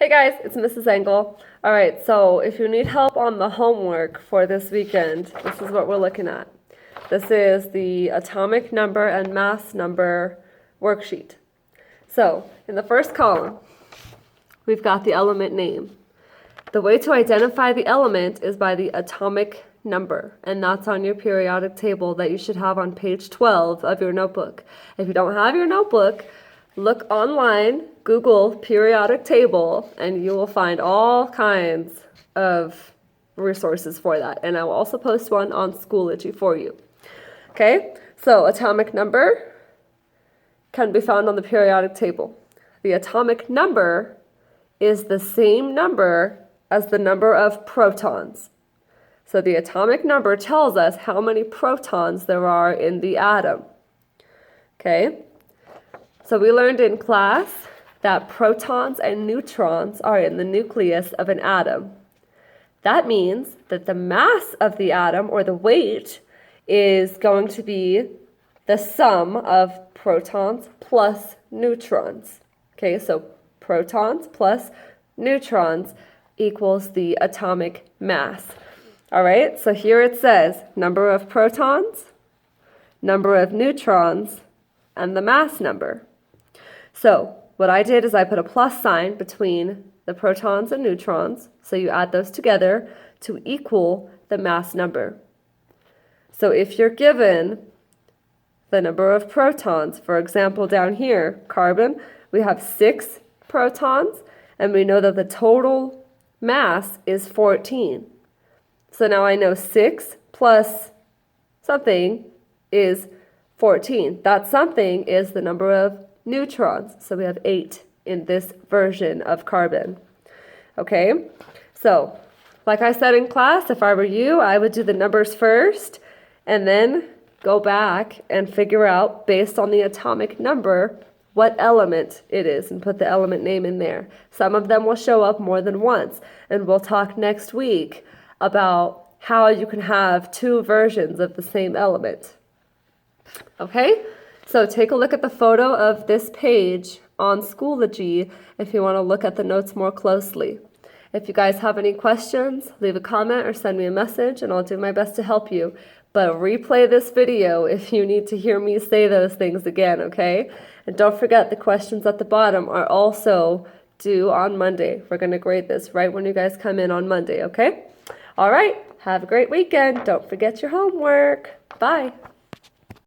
Hey guys, it's Mrs. Engel. All right, so if you need help on the homework for this weekend, this is what we're looking at. This is the atomic number and mass number worksheet. So in the first column, we've got the element name. The way to identify the element is by the atomic number, and that's on your periodic table that you should have on page 12 of your notebook. If you don't have your notebook, look online, Google periodic table, and you will find all kinds of resources for that. And I will also post one on Schoology for you. Okay, so atomic number can be found on the periodic table. The atomic number is the same number as the number of protons. So the atomic number tells us how many protons there are in the atom. Okay? So we learned in class that protons and neutrons are in the nucleus of an atom. That means that the mass of the atom, or the weight, is going to be the sum of protons plus neutrons. Okay, so protons plus neutrons equals the atomic mass. All right, so here it says number of protons, number of neutrons, and the mass number. So what I did is I put a plus sign between the protons and neutrons, so you add those together to equal the mass number. So if you're given the number of protons, for example down here, carbon, we have 6 protons, and we know that the total mass is 14. So now I know 6 plus something is 14. That something is the number of neutrons. So we have 8 in this version of carbon. Okay, so like I said in class, if I were you, I would do the numbers first and then go back and figure out, based on the atomic number, what element it is and put the element name in there. Some of them will show up more than once, and we'll talk next week about how you can have 2 versions of the same element. Okay, so take a look at the photo of this page on Schoology if you want to look at the notes more closely. If you guys have any questions, leave a comment or send me a message and I'll do my best to help you. But replay this video if you need to hear me say those things again, okay? And don't forget, the questions at the bottom are also due on Monday. We're going to grade this right when you guys come in on Monday, okay? All right, have a great weekend. Don't forget your homework. Bye.